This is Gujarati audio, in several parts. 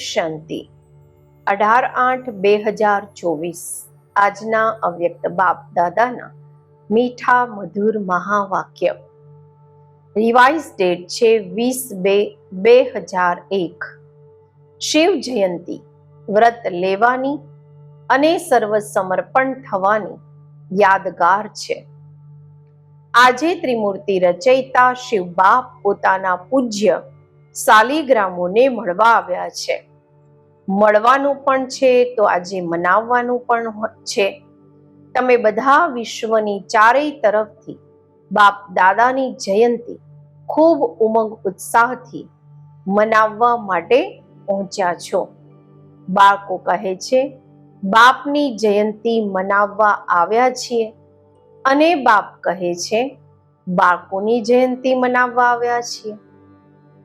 શાંતિ 18/8/2024 આજના અવ્યક્ત બાપ દાદાના મીઠા મધુર મહાવાક્ય. રિવાઇઝ ડેટ છે 20/2/2001. શિવ જયંતિ વ્રત લેવાની અને સર્વ સમર્પણ થવાની યાદગાર છે. આજે ત્રિમૂર્તિ રચયિતા શિવ બાપ પોતાના પૂજ્ય સાલિગ્રામોને મળવા આવ્યા છે. મળવાનું પણ છે તો આજે મનાવવાનું પણ છે. તમે બધા વિશ્વની ચારેય તરફથી બાપ દાદાની જયંતિ ખૂબ ઉમંગ ઉત્સાહથી મનાવવા માટે પહોંચ્યા છો. બાળકો કહે છે, બાપની જયંતિ મનાવવા આવ્યા છીએ, અને બાપ કહે છે, બાળકોની જયંતિ મનાવવા આવ્યા છીએ.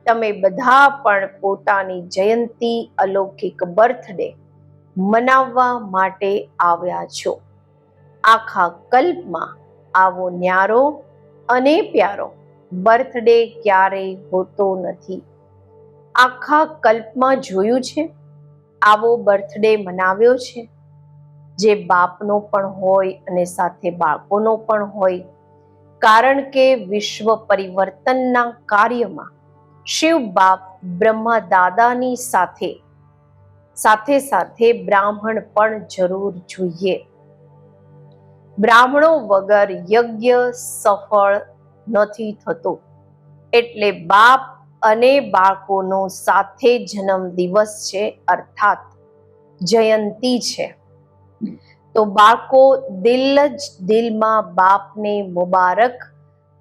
તમે બધા પણ પોતાની જયંતિ અલૌકિક બર્થડે મનાવવા માટે આવ્યા છો. આખા કલ્પમાં આવો ન્યારો અને પ્યારો બર્થડે ક્યારેય હોતો નથી. આખા કલ્પમાં જોયું છે, આવો બર્થડે મનાવ્યો છે, જે બાપનો પણ હોય અને સાથે બાળકોનો પણ હોય. કારણ કે વિશ્વ પરિવર્તનના કાર્યમાં શિવ બાપ બ્રહ્મા દાદાની સાથે સાથે બ્રાહ્મણ પણ જરૂર જોઈએ. બ્રાહ્મણો વગર યજ્ઞ સફળ નથી થતો. એટલે બાપ અને બાળકોનો સાથે જન્મ દિવસ છે, અર્થાત જયંતિ છે. તો બાળકો દિલમાં બાપને મુબારક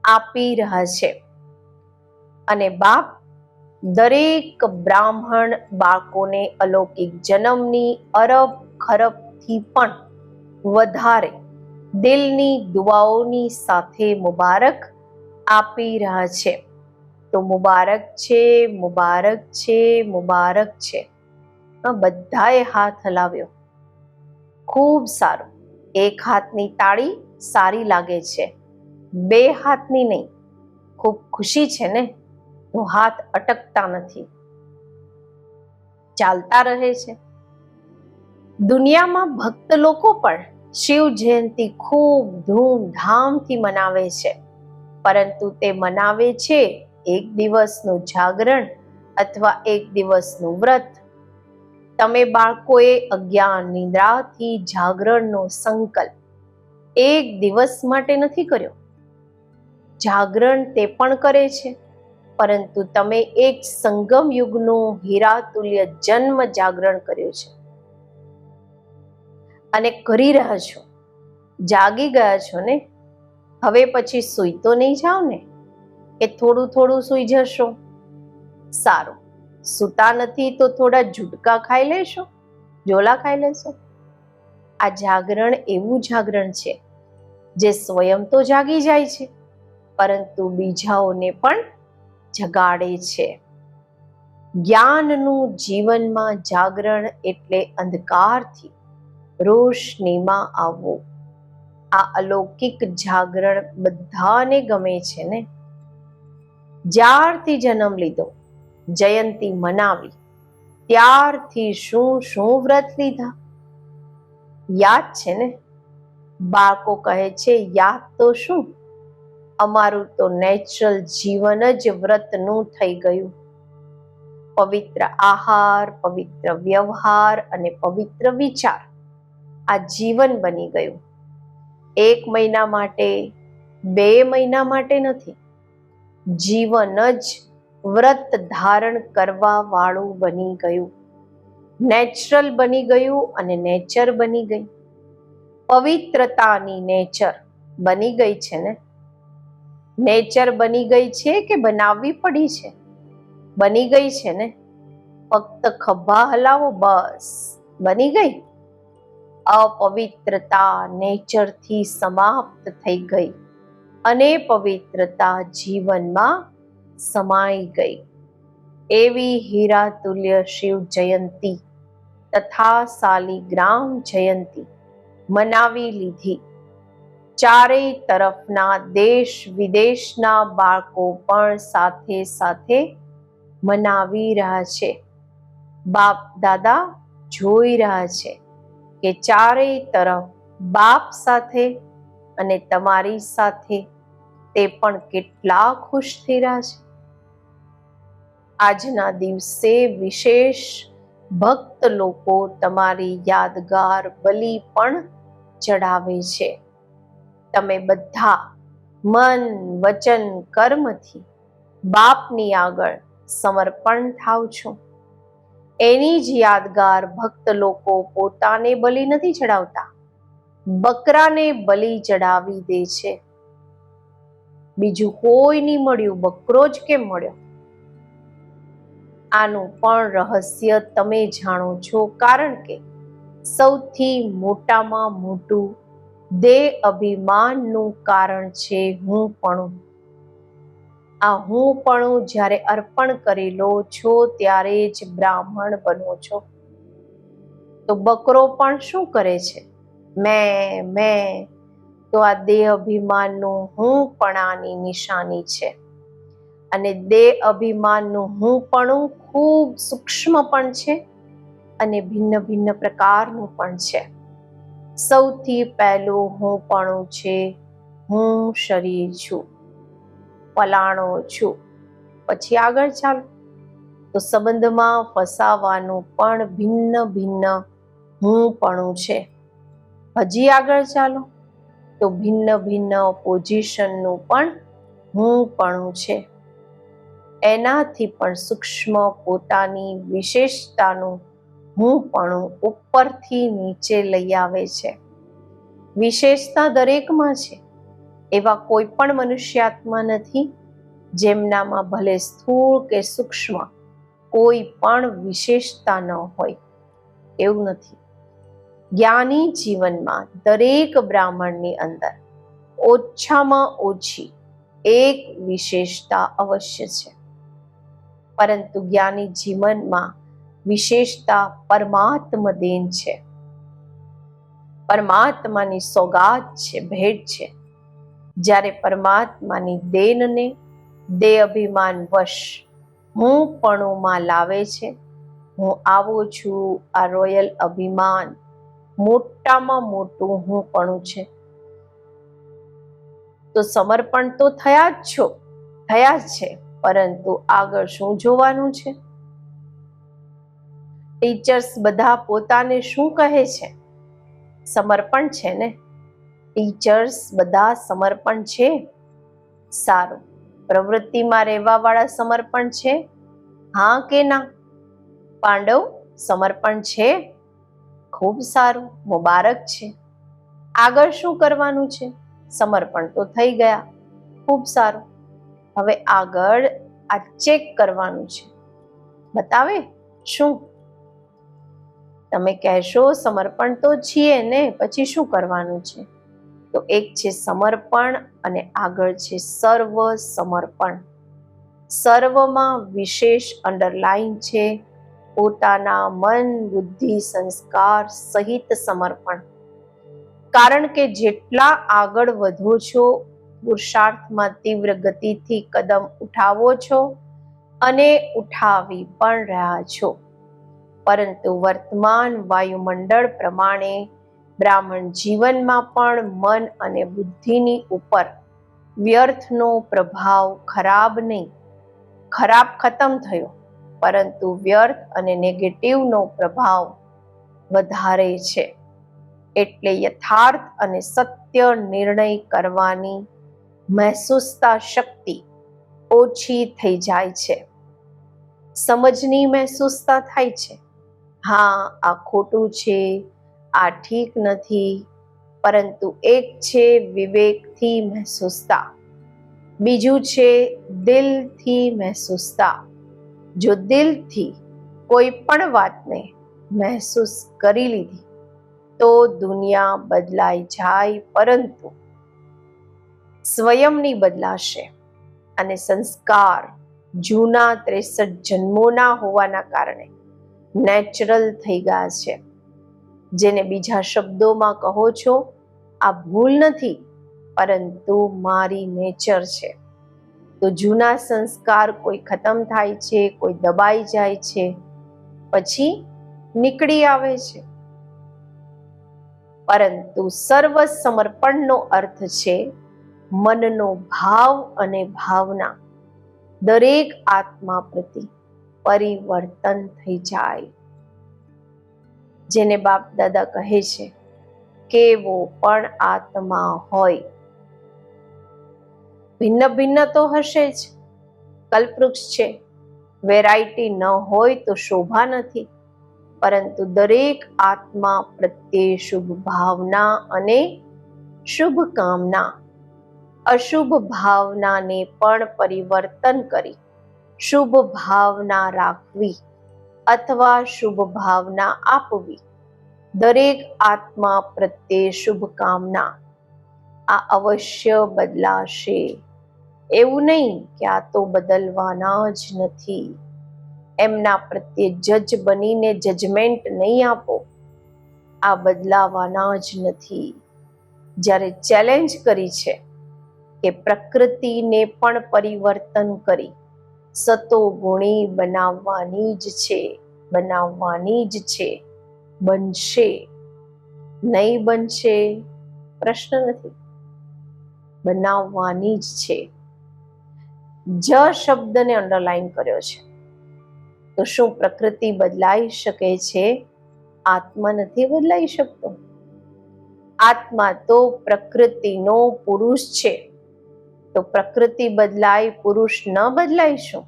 આપી રહ્યા છે. અને બાપ દરેક બ્રાહ્મણ બાળકોને અલૌકિક જન્મની અરબ ખરબથી પણ વધારે દિલની દુઆઓની સાથે મુબારક આપી રહ્યા છે. તો મુબારક છે, મુબારક છે, મુબારક છે. બધાએ હાથ હલાવ્યો. ખૂબ સારું. એક હાથની તાળી સારી લાગે છે, બે હાથની નહીં. ખૂબ ખુશી છે ને, તો હાથ અટકતા નથી, ચાલતા રહે છે. દુનિયામાં ભક્ત લોકો પણ શિવ જયંતિ ખૂબ ધૂમધામથી મનાવે છે. પરંતુ તે મનાવે છે એક દિવસનું જાગરણ અથવા એક દિવસનું વ્રત. તમે બાળકોએ અજ્ઞાન નિદ્રાથી જાગરણનો સંકલ્પ એક દિવસ માટે નથી કર્યો. જાગરણ તે પણ કરે છે, પરંતુ તમે એક સંગમ યુગનું હીરાતુલ્ય જન્મ જાગરણ કર્યો છે અને કરી રહ્યા છો. જાગી ગયા છો ને, હવે પછી સૂઈ તો નહીં જાઓ ને, કે થોડું થોડું સૂઈ જશો. સારું, સૂતા નથી તો થોડા ઝુટકા ખાઈ લેશો, ઝોલા ખાઈ લેશો. આ જાગરણ એવું જાગરણ છે જે સ્વયં તો જાગી જાય છે, પરંતુ બીજાઓને પણ જગાડે છે. જ્ઞાનનું જીવનમાં જાગરણ એટલે અંધકારથી રોશનીમાં આવવું. આ અલૌકિક જાગરણ બધાને ગમે છે ને. જ્યારથી જન્મ લીધો, જયંતિ મનાવી, ત્યારથી શું શું વ્રત લીધા યાદ છે ને. બાળકો કહે છે, યાદ તો શું, અમારું તો નેચરલ જીવન જ વ્રતનું થઈ ગયું. પવિત્ર આહાર, પવિત્ર વ્યવહાર અને પવિત્ર વિચાર આ જીવન બની ગયું. 1 મહિના માટે, 2 મહિના માટે નથી. જીવન જ વ્રત ધારણ કરવા વાળું બની ગયું. નેચરલ બની ગયું અને નેચર બની ગઈ. પવિત્રતાની નેચર બની ગઈ છે ને. નેચર બની ગઈ છે કે બનાવવી પડી છે? બની ગઈ છે ને. ફક્ત ખભા હલાવો, બસ બની ગઈ. અપવિત્રતા નેચરથી સમાપ્ત થઈ ગઈ અને પવિત્રતા જીવનમાં સમાઈ ગઈ. એવી હીરાતુલ્ય શિવ જયંતિ તથા સાલિગ્રામ જયંતિ મનાવી લીધી. ચારેય તરફના દેશ વિદેશના બાળકો પણ સાથે સાથે મનાવી રહ્યા છે. બાપ દાદા જોઈ રહ્યા છે કે ચારેય તરફ બાપ સાથે અને તમારી સાથે તે પણ કેટલા ખુશ થઈ રહ્યા છે. આજના દિવસે વિશેષ ભક્ત લોકો તમારી યાદગાર બલિ પણ ચડાવે છે. તમે બધા મન વચન કર્મથી બાપની આગળ સમર્પણ થાવ છો. એની જ યાદગાર ભક્ત લોકો પોતાને બલિ નથી ચડાવતા, બકરાને બલિ ચડાવી દે છે. બીજું કોઈ નહીં મળ્યું, બકરો જ કેમ મળ્યો? આનું પણ રહસ્ય તમે જાણો છો, કારણ કે સૌથી મોટામાં મોટું દેહ અભિમાનનું કારણ છે હુંપણું. આ હુંપણું જ્યારે અર્પણ કરી લો છો ત્યારે જ બ્રાહ્મણ બનો છો. તો બકરો પણ શું કરે છે? મેં. તો આ દેહ અભિમાનનું હુંપણાની નિશાની છે. અને દેહ અભિમાનનું હુંપણું ખૂબ સૂક્ષ્મ પણ છે અને ભિન્ન ભિન્ન પ્રકારનું પણ છે. સૌથી પહેલું હુંપણું છે હું શરીર છું, ફલાણો છું. પછી આગળ ચાલો તો સંબંધમાં ફસાવાનું પણ ભિન્ન ભિન્ન હુંપણું છે. હજી આગળ ચાલો તો ભિન્ન ભિન્ન પોઝિશનનું પણ હુંપણું છે. એનાથી પણ સૂક્ષ્મ પોતાની વિશેષતાનું હુંપણું ઉપરથી નીચે લઈ આવે છે. વિશેષતા દરેકમાં છે. એવા કોઈ પણ મનુષ્યાત્મા નથી જેમનામાં ભલે સ્થૂળ કે સૂક્ષ્મ કોઈ પણ વિશેષતા ન હોય. એવું નથી. જ્ઞાની જીવનમાં દરેક બ્રાહ્મણની અંદર ઓછામાં ઓછી એક વિશેષતા અવશ્ય છે. પરંતુ જ્ઞાની જીવનમાં વિશેષતા પરમાત્મ દેન છે, પરમાત્માની સોગાદ છે, ભેટ છે. જ્યારે પરમાત્માની દેનને દેહ અભિમાન વશ હુંપણુંમાં લાવે છે, હું આવો છું, આ રોયલ અભિમાન મોટામાં મોટું હુંપણું છે. તો સમર્પણ તો થયા જ છે, પરંતુ આગળ શું જોવાનું છે? ટીચર્સ બધા પોતાને શું કહે છે? સમર્પણ છે ને? ટીચર્સ બધા સમર્પણ છે. સારું. પ્રવૃત્તિમાં રહેવા વાળા સમર્પણ છે? હા કે ના? પાંડવ સમર્પણ છે? ખૂબ સારું, મુબારક છે. આગળ શું કરવાનું છે? સમર્પણ તો થઈ ગયા, ખૂબ સારું. હવે આગળ આ ચેક કરવાનું છે. બતાવે શું? તમે કહેશો સમર્પણ તો છીએ ને, પછી શું કરવાનું છે? તો એક છે સમર્પણ અને આગળ છે સર્વ સમર્પણ. સર્વમાં વિશેષ અંડરલાઈન છે પોતાના મન, બુદ્ધિ, સંસ્કાર સહિત સમર્પણ. કારણ કે જેટલા આગળ વધો છો, પુરુષાર્થમાં તીવ્ર ગતિથી કદમ ઉઠાવો છો અને ઉઠાવી પણ રહ્યા છો. પરંતુ વર્તમાન વાયુમંડળ પ્રમાણે બ્રાહ્મણ જીવનમાં પણ મન અને બુદ્ધિની ઉપર વ્યર્થનો પ્રભાવ ખરાબ નહીં, ખરાબ ખતમ થયો, પરંતુ વ્યર્થ અને નેગેટિવનો પ્રભાવ વધારે છે. એટલે યથાર્થ અને સત્ય નિર્ણય કરવાની મહેસૂસતા શક્તિ ઓછી થઈ જાય છે. સમજની મહેસૂસતા થાય છે. હા, આ ખોટું છે, આ ઠીક નથી. પરંતુ એક છે વિવેકથી મહેસૂસતા, બીજું છે દિલથી મહેસૂસતા. જો દિલથી કોઈ પણ વાતને મહેસૂસ કરી લીધી તો દુનિયા બદલાઈ જાય, પરંતુ સ્વયંની બદલાશે. અને સંસ્કાર જૂના 63 જન્મોના હોવાના કારણે નેચરલ થઈ ગયા છે. જેને બીજા શબ્દોમાં કહો છો, આ ભૂલ નથી, પરંતુ મારી નેચર છે. તો જૂના સંસ્કાર કોઈ ખતમ થાય છે, કોઈ દબાઈ જાય છે, પછી નીકળી આવે છે. પરંતુ સર્વ સમર્પણનો અર્થ છે મનનો ભાવ અને ભાવના દરેક આત્મા પ્રતિ પરિવર્તન થઈ જાય. જેને બાપ દાદા કહે છે કેવો પણ આત્મા હોય, ભિન્ન ભિન્ન તો હશે જ, કલ્પવૃક્ષ છે, વેરાયટી ન હોય તો શોભા નથી. પરંતુ દરેક આત્મા પ્રત્યે શુભ ભાવના અને શુભ કામના, અશુભ ભાવનાને પણ પરિવર્તન કરી શુભ ભાવના રાખવી અથવા શુભ ભાવના આપવી. દરેક આત્મા પ્રત્યે શુભ કામના આ અવશ્ય બદલાશે. એવું નહીં કે આ તો બદલવાના જ નથી. એમના પ્રત્યે જજ બનીને જજમેન્ટ નહીં આપો, આ બદલાવાના જ નથી. જ્યારે ચેલેન્જ કરી છે કે પ્રકૃતિને પણ પરિવર્તન કરી સતોગુણી બનાવવાની જ છે, બનાવવાની જ છે, બનશે નહીં બનશે પ્રશ્ન નથી, બનાવવાની જ છે. જ શબ્દને અંડરલાઈન કર્યો છે. તો શું પ્રકૃતિ બદલાઈ શકે છે? આત્મા નથી બદલાઈ શકતો. આત્મા તો પ્રકૃતિનો પુરુષ છે. તો પ્રકૃતિ બદલાય, પુરુષ ન બદલાય શું?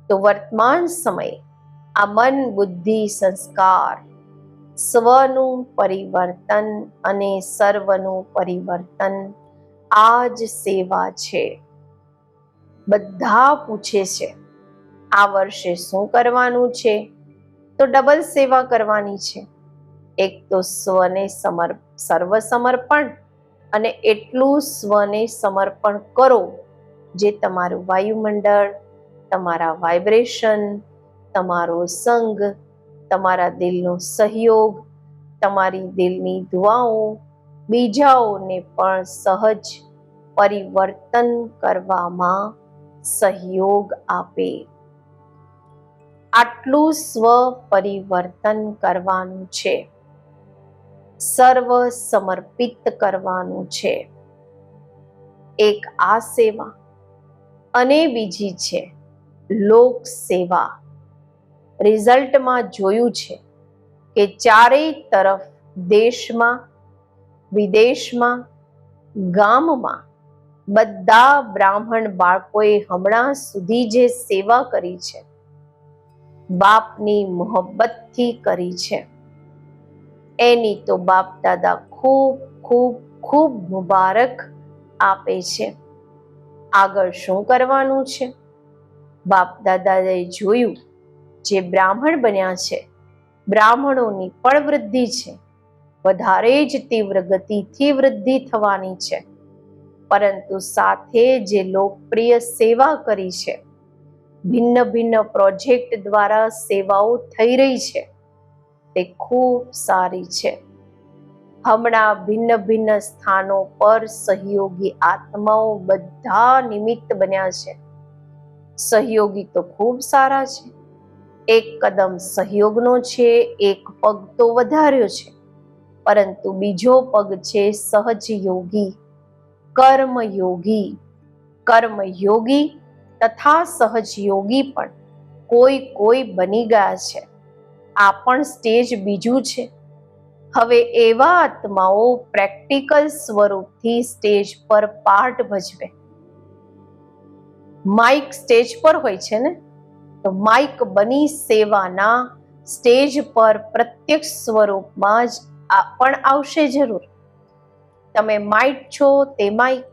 તો વર્તમાન સમયે આ મન, બુદ્ધિ, સંસ્કાર, સ્વનું પરિવર્તન અને સર્વનું પરિવર્તન આ જ સેવા છે. બધા પૂછે છે આ વર્ષે શું કરવાનું છે? તો ડબલ સેવા કરવાની છે. એક તો સ્વને સર્વ સમર્પણ, અને એટલું સ્વને સમર્પણ કરો જે તમારું વાયુમંડળ, તમારા વાઇબ્રેશન, તમારો સંગ, તમારા દિલનો સહયોગ, તમારી દિલની દુઆઓ બીજાઓને પણ સહજ પરિવર્તન કરવામાં સહયોગ આપે. આટલું સ્વ પરિવર્તન કરવાનું છે, સર્વ સમર્પિત કરવાનું છે. એક આ સેવા અને બીજી છે લોક સેવા. રિઝલ્ટમાં જોયું છે કે ચારેય તરફ, દેશમાં, વિદેશમાં, ગામમાં બધા બ્રાહ્મણ બાળકોએ હમણાં સુધી જે સેવા કરી છે, બાપની મોહબ્બતથી કરી છે, એની તો બાપ દાદા ખૂબ ખૂબ ખૂબ મુબારક આપે છે. આગળ શું કરવાનું છે? બાપ દાદાએ જોયું જે બ્રાહ્મણ બન્યા છે, બ્રાહ્મણોની પણ વૃદ્ધિ છે, વધારે જ તીવ્ર ગતિથી વૃદ્ધિ થવાની છે. પરંતુ સાથે જે લોકપ્રિય સેવા કરી છે, ભિન્ન ભિન્ન પ્રોજેક્ટ દ્વારા સેવાઓ થઈ રહી છે, તે ખૂબ સારી છે. હમણાં ભિન્ન ભિન્ન સ્થાનો પર સહયોગી આત્માઓ બધા નિમિત્ત બન્યા છે. સહયોગી તો ખૂબ સારા છે. એક કદમ સહયોગનો છે, એક પગ તો વધાર્યો છે, પરંતુ બીજો પગ છે સહજ યોગી, કર્મયોગી. કર્મયોગી તથા સહજ યોગી પણ કોઈ બની ગયા છે. આ પણ સ્ટેજ બીજું છે. હવે એવા આત્માઓ પ્રેક્ટિકલ સ્વરૂપથી સ્ટેજ પર પાર્ટ ભજવે. માઇક સ્ટેજ પર હોય છે ને, તો માઇક બની સેવાના સ્ટેજ પર પ્રત્યક્ષ સ્વરૂપમાં જ પણ આવશે જરૂર. તમે માઇક છો તે માઇક,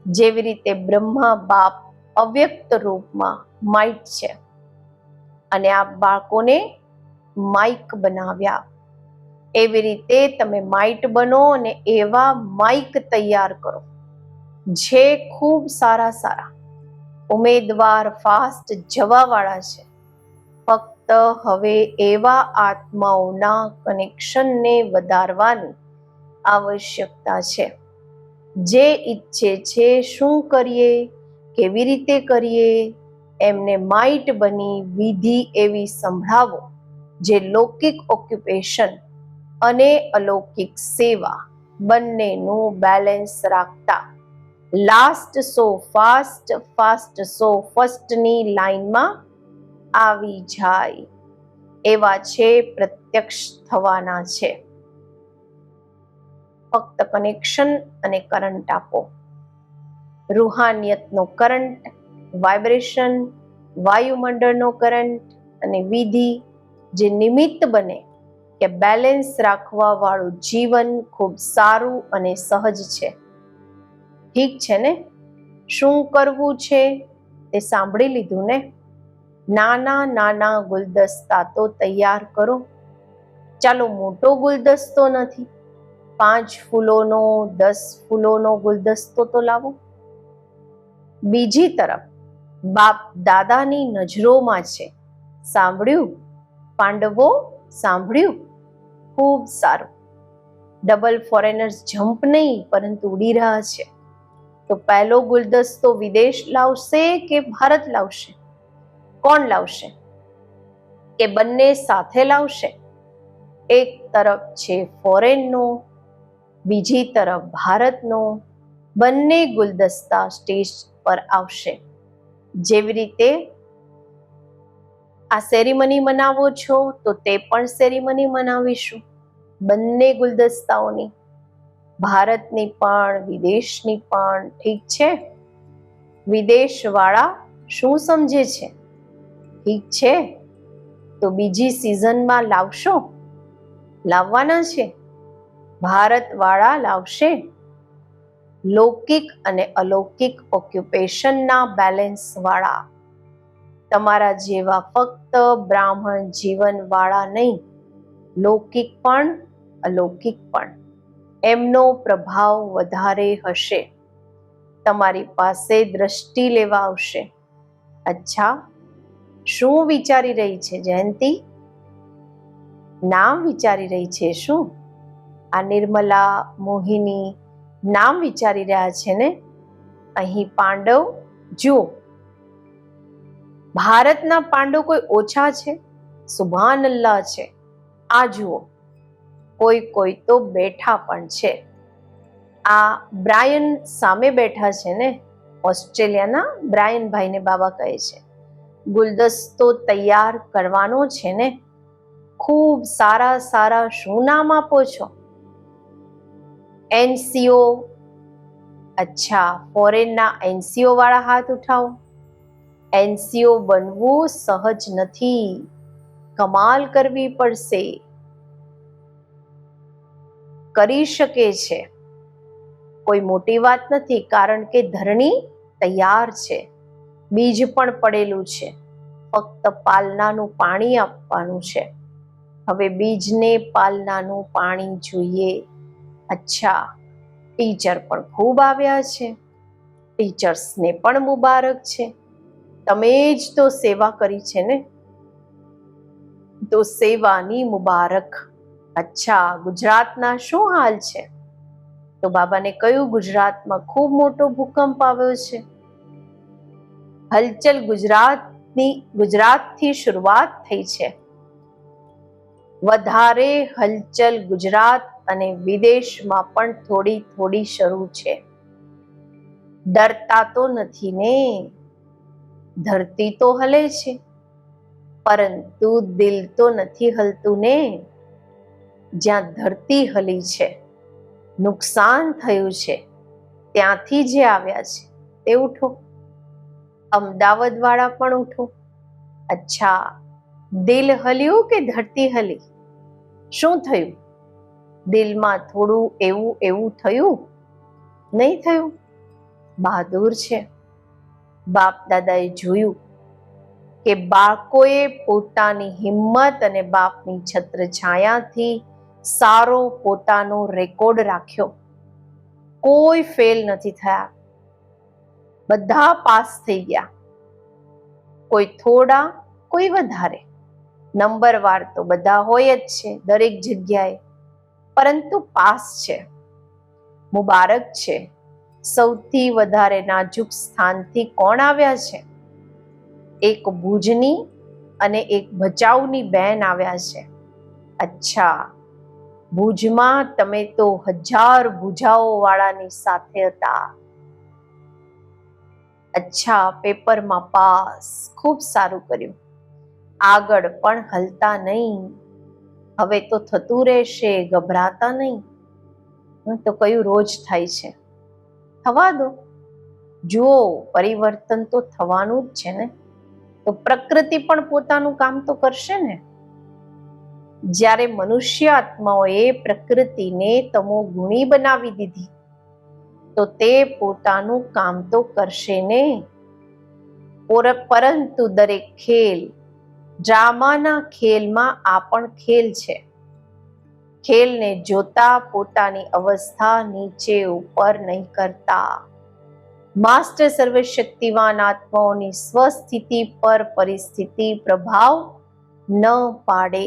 જેવી રીતે બ્રહ્મા બાપ અવ્યક્ત રૂપમાં માઇક છે, અને આ બાળકોને માઇક બનાવ્યા. એવી રીતે તમે માઇટ બનો અને એવા માઇક તૈયાર કરો જે ખૂબ સારા સારા ઉમેદવાર ફાસ્ટ જવાવાળા છે. ફક્ત હવે એવા આત્માઓના કનેક્શનને વધારવાની આવશ્યકતા છે, જે ઈચ્છે છે શું કરીએ, કેવી રીતે કરીએ, એમને માઇટ બની વિધિ એવી સંભળાવો જે લૌકિક ઓક્યુપેશન અને અલૌકિક સેવા બંનેનું બેલેન્સ રાખતા લાસ્ટ સો ફાસ્ટ, ફાસ્ટ સો ફર્સ્ટની લાઈનમાં આવી જાય એવા છે, પ્રત્યક્ષ થવાના છે. ફક્ત કનેક્શન અને કરંટ આપો. રૂહાનિયતનો કરંટ, વાઇબ્રેશન, વાયુમંડળનો કરંટ અને વિધિ જે નિમિત્ત બને કે બેલેન્સ રાખવા વાળું જીવન ખૂબ સારું અને સહજ છે. ઠીક છે ને? શું કરવું છે તે સાંભળી લીધું ને? નાના નાના ગુલદસ્તા તો તૈયાર કરો. ચાલો, મોટો ગુલદસ્તો નથી, 5 ફૂલોનો 10 ફૂલોનો ગુલદસ્તો તો લાવો. બીજી તરફ બાપ દાદાની નજરોમાં છે. સાંભળ્યું પાંડવો? સાંભળ્યું? ખૂબ સારું. ડબલ ફોરેનર્સ જમ્પ નહીં, પરંતુ ઉડી રહ્યા છે. તો પહેલો ગુલદસ્તો વિદેશ લાવશે કે ભારત લાવશે? કોણ લાવશે? કે બંને સાથે લાવશે? એક તરફ છે ફોરેનનો, બીજી તરફ ભારતનો. બંને ગુલદસ્તા સ્ટેજ પર આવશે. જેવી રીતે આ સેરેમની મનાવો છો તો તે પણ સેરેમની મનાવીશું, બંને ગુલદસ્તાઓની, ભારતની પણ વિદેશની પણ. ઠીક છે? વિદેશવાળા શું સમજે છે? ઠીક છે, તો બીજી સિઝનમાં લાવશો? લાવવાના છે? ભારતવાળા લાવશે. લૌકિક અને અલૌકિક ઓક્યુપેશનના બેલેન્સ વાળા. તમારા જેવા ફક્ત બ્રાહ્મણ જીવન વાળા નહીં, લૌકિક પણ અલૌકિક પણ. એમનો પ્રભાવ વધારે હશે. તમારી પાસે દ્રષ્ટિ લેવા આવશે. અચ્છા, શું વિચારી રહી છે જયંતી? નામ વિચારી રહી છે શું? આ નિર્મલા, મોહિની નામ વિચારી રહ્યા છે ને? અહીં પાંડવ જુઓ. ભારતના પાંડવ કોઈ ઓછા છે? સુભાનલ્લાહ છે. આ જુઓ, કોઈ કોઈ તો બેઠા પણ છે. આ બ્રાયન સામે બેઠા છે ને, ઓસ્ટ્રેલિયાના બ્રાયનભાઈને બાબા કહે છે. ગુલદસ્તો તૈયાર કરવાનો છે ને? ખૂબ સારા સારા શું નામ આપો છો? એનસીઓ. અચ્છા, ફોરેનના એનસીઓ વાળા હાથ ઉઠાવો. એનસીઓ બનવું સહજ નથી, કમાલ કરવી પડશે. કરી શકે છે, કોઈ મોટી વાત નથી, કારણ કે ધરણી તૈયાર છે, બીજ પણ પડેલું છે, ફક્ત પાલનાનું પાણી આપવાનું છે. હવે બીજને પાલનાનું પાણી જોઈએ. અચ્છા, ટીચર પણ ખૂબ આવ્યા છે. ટીચર્સને પણ મુબારક છે. તમે જ તો સેવા કરી છે ને, તો સેવાની મુબારક. અચ્છા, ગુજરાતના શું હાલ છે? તો બાબાને કહ્યું, ગુજરાતમાં ખૂબ મોટો ભૂકંપ આવ્યો છે. હલચલ ગુજરાતથી શરૂઆત થઈ છે. વધારે હલચલ ગુજરાત અને વિદેશમાં પણ થોડી થોડી શરૂ છે. ડરતા તો નથી ને? ધરતી તો હલે છે, પરંતુ દિલ તો નથી હલતું ને? જ્યાં ધરતી હલી છે, નુકસાન થયું છે, ત્યાંથી જે આવ્યા છે તે ઉઠો. અમદાવાદ વાળા પણ ઉઠો. અચ્છા, દિલ હલ્યું કે ધરતી હલી? શું થયું? દિલમાં થોડું એવું એવું થયું? નહીં થયું? બહાદુર છે. બાપ દાદાએ જોયું કે બાળકોએ પોતાની હિંમત અને બાપની છત્રછાયાથી સારો પોતાનો રેકોર્ડ રાખ્યો. કોઈ ફેલ નથી થયા, બધા પાસ થઈ ગયા. કોઈ થોડા, કોઈ વધારે. નંબરવાર તો બધા હોય જ છે દરેક જગ્યાએ, પરંતુ પાસ છે. મુબારક છે. સૌથી વધારે નાજુક સ્થાનથી કોણ આવ્યા છે? એક ભુજની અને એક ભચાઉની બહેન આવ્યા છે. અચ્છા, ભુજમાં તમે તો 1000 ભુજાઓ વાળાની સાથે હતા. અચ્છા, પેપરમાં પાસ, ખૂબ સારું કર્યું. આગળ પણ હલતા નહીં. હવે તો થતું રહેશે, ગભરાતા નહીં. તો કયું રોજ થાય છે, થવા દો. જુઓ, પરિવર્તન તો થવાનું જ છે ને. તો પ્રકૃતિ પણ પોતાનું કામ તો કરશે ને. જ્યારે મનુષ્ય આત્માઓએ પ્રકૃતિને તમોગુણી બનાવી દીધી, તો તે પોતાનું કામ તો કરશે ને. પરંતુ દરેક ખેલ, ડ્રામાના ખેલમાં આ પણ ખેલ છે. ખેલને જોતા પોતાની અવસ્થા નીચે ઉપર નહીં કરતા. માસ્ટર સર્વશક્તિવાન આત્માઓની સ્વસ્થિતિ પર પરિસ્થિતિ પ્રભાવ ન પાડે.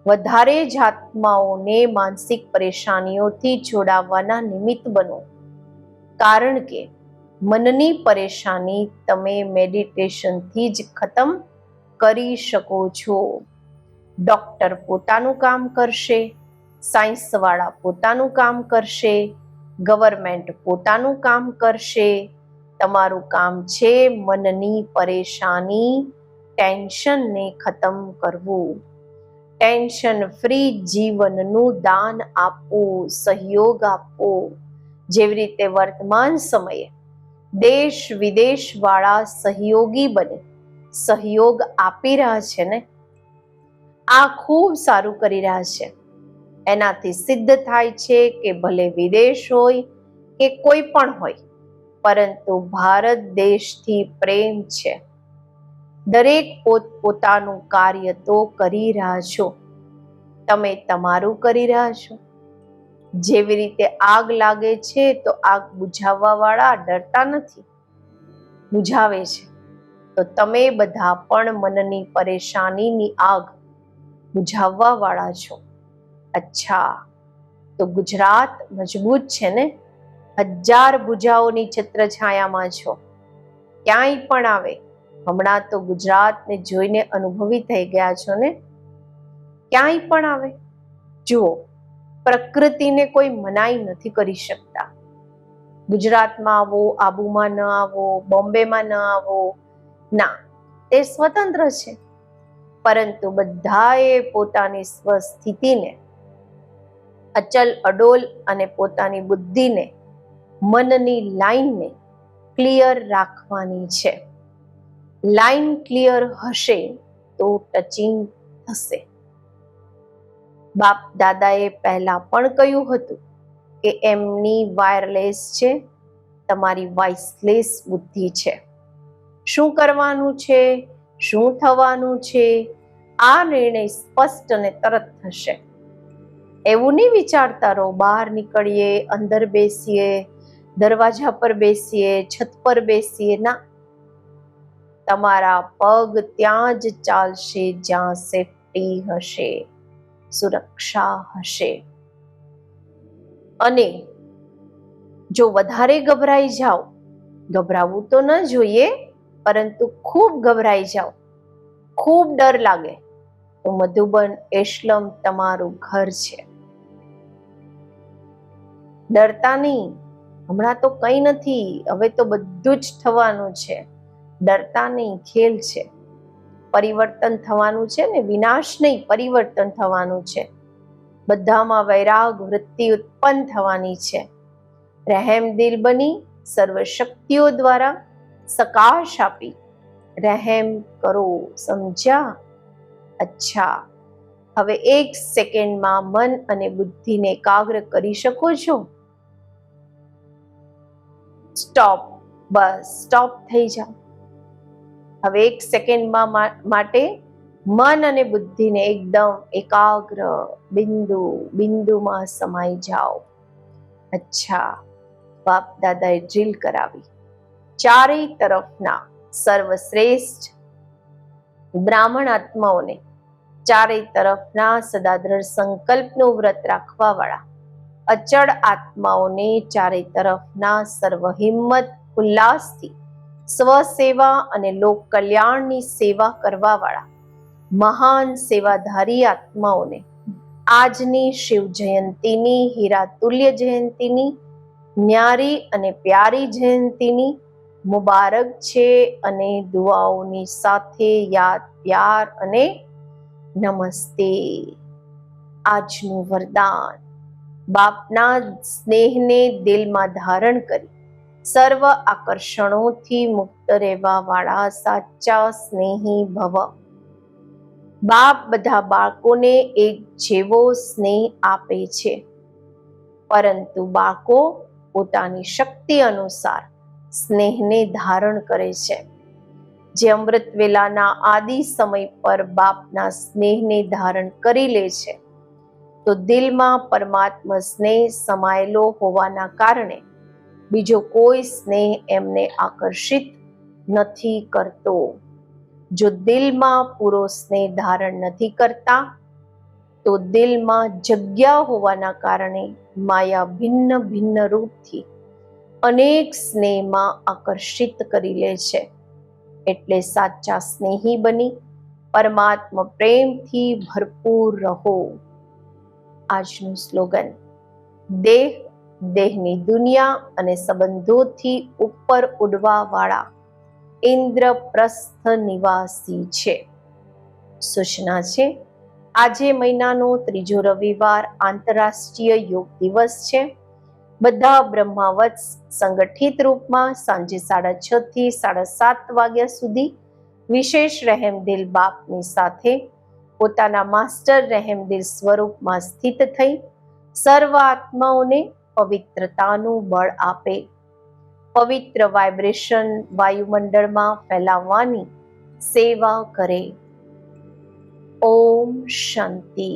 વધારે જ આત્માઓને માનસિક પરેશાનીઓથી છોડાવવાના નિમિત્ત બનો. કારણ કે મનની પરેશાની તમે મેડિટેશનથી જ ખતમ કરી શકો છો. ડોક્ટર પોતાનું કામ કરશે, સાયન્સવાળા પોતાનું કામ કરશે, ગવર્મેન્ટ પોતાનું કામ કરશે. તમારું કામ છે મનની પરેશાની, ટેન્શનને ખતમ કરવું. ટેન્શન ફ્રી જીવનનું દાન આપો, સહયોગ આપો. જેવી રીતે વર્તમાન સમયે દેશ વિદેશ વાળા સહયોગી બને સહયોગ આપી રહ્યા છે ને, આ ખૂબ સારું કરી રહ્યા છે. એનાથી સિદ્ધ થાય છે કે ભલે વિદેશ હોય કે કોઈ પણ હોય, પરંતુ ભારત દેશથી પ્રેમ છે. દરેક પોતપોતાનું કાર્ય તો કરી રહ્યા છો. તમે તમારું કરી રહ્યા છો. જેવી રીતે આગ લાગે છે તો આગ બુઝાવવા વાળા ડરતા નથી, બુઝાવે છે. તો તમે બધા પણ મનની પરેશાનીની આગ બુઝાવવા વાળા છો. અચ્છા, તો ગુજરાત મજબૂત છે ને. 1000 ભુજાઓની છત્રછાયામાં છો. ક્યાંય પણ આવે, હમણાં તો ગુજરાતને જોઈને અનુભવી થઈ ગયા છો ને. ક્યાંય પણ આવે, જુઓ, પ્રકૃતિને કોઈ મનાઈ નથી કરી શકતા. ગુજરાતમાં આવો, આબુમાં ન આવો, બોમ્બેમાં ન આવો, ના, તે સ્વતંત્ર છે. પરંતુ બધાએ પોતાની સ્વસ્થિતિને અચલ અડોલ અને પોતાની બુદ્ધિને, મનની લાઈનને ક્લિયર રાખવાની છે. લાઈન ક્લિયર હશે તો ટચિંગ થશે. બાપ દાદાએ પહેલા પણ કહ્યું હતું કે એમની વાયરલેસ છે, તમારી વોઇસલેસ બુદ્ધિ છે. શું કરવાનું છે, શું થવાનું છે, આ નિર્ણય સ્પષ્ટ અને તરત થશે. એવું નહીં વિચારતા રહો, બહાર નીકળીએ, અંદર બેસીએ, દરવાજા પર બેસીએ, છત પર બેસીએ. ના, તમારા પગ ત્યાં જ ચાલશે જ્યાં સેફટી હશે, સુરક્ષા હશે. અને જો વધારે ગભરાઈ જાઓ, ગભરાવું તો ન જોઈએ, પરંતુ ખૂબ ગભરાઈ જાઓ, ખૂબ ડર લાગે, તો મધુબન એશલમ તમારું ઘર છે. ડરતા નહીં. હમણાં તો કંઈ નથી, હવે તો બધું જ થવાનું છે. ડરતા નહીં, ખેલ છે. પરિવર્તન થવાનું છે ને, વિનાશ નહીં, પરિવર્તન થવાનું છે. બધામાં વૈરાગ વૃત્તિ ઉત્પન્ન થવાની છે. રહેમદિલ બની સર્વશક્તિઓ દ્વારા સકાશ આપી રહેમ કરો. સમજ્યા? અચ્છા, હવે 1 સેકન્ડમાં મન અને બુદ્ધિને એકાગ્ર કરી શકો છો. સ્ટોપ, બસ સ્ટોપ થઈ જાઓ. હવે 1 સેકન્ડમાં માટે મન અને બુદ્ધિને એકદમ એકાગ્ર બિંદુમાં સમાઈ જાઓ. અચ્છા, બાપ દાદાએ ડ્રીલ કરાવી. ચારેય તરફના સર્વશ્રેષ્ઠ બ્રાહ્મણ આત્માઓને, ચારેય તરફના સદા દ્રઢ સંકલ્પનું વ્રત રાખવા વાળા અચળ આત્માઓને, ચારેય તરફના સર્વ હિંમત ઉલ્લાસથી સ્વસેવા અને લોક કલ્યાણની સેવા કરવાવાળા મહાન સેવાધારી આત્માઓને આજની શિવ જયંતીની, હીરાતુલ્ય જયંતીની, ન્યારી અને પ્યારી જયંતીની મુબારક છે અને દુઆઓની સાથે યાદ, પ્યાર અને નમસ્તે. આજનું વરદાન: બાપના સ્નેહને દિલમાં ધારણ કરી સર્વ આકર્ષણોથી મુક્ત રહેવા વાળા સાચા સ્નેહી ભવ. બાપ બધા બાળકોને એક જેવો સ્નેહ આપે છે, પરંતુ બાળકો પોતાની શક્તિ અનુસાર સ્નેહને ધારણ કરે છે. જે અમૃત વેલાના આદિ સમય પર બાપના સ્નેહને ધારણ કરી લે છે, તો દિલમાં પરમાત્મા સ્નેહ સમાયેલો હોવાના કારણે બીજો કોઈ સ્નેહ એમને આકર્ષિત નથી કરતો. જો દિલમાં પૂરો સ્નેહ ધારણ નથી કરતા, તો દિલમાં જગ્યા હોવાના કારણે માયા ભિન્ન ભિન્ન રૂપથી અનેક સ્નેહમાં આકર્ષિત કરી લે છે. એટલે સાચા સ્નેહી બની પરમાત્મા પ્રેમથી ભરપૂર રહો. આજનું સ્લોગન: દેહ, દેહની દુનિયા અને સંબંધોથી ઉપર ઉડવા વાળા ઇન્દ્રપ્રસ્થ નિવાસી છે. સૂચના છે: આજે મહિનાનો ત્રીજો રવિવાર આંતરરાષ્ટ્રીય યોગ દિવસ છે. બધા બ્રહ્માવત્સ સંગઠિત રૂપમાં સાંજે 6:30 થી 7:30 વાગ્યા સુધી વિશેષ રહેમદિલ બાપની સાથે પોતાના માસ્ટર રહેમદિલ સ્વરૂપમાં સ્થિત થઈ સર્વ આત્માઓને પવિત્રતાનું બળ આપે, પવિત્ર વાઇબ્રેશન વાયુમંડળમાં ફેલાવવાની સેવા કરે. ઓમ શાંતિ.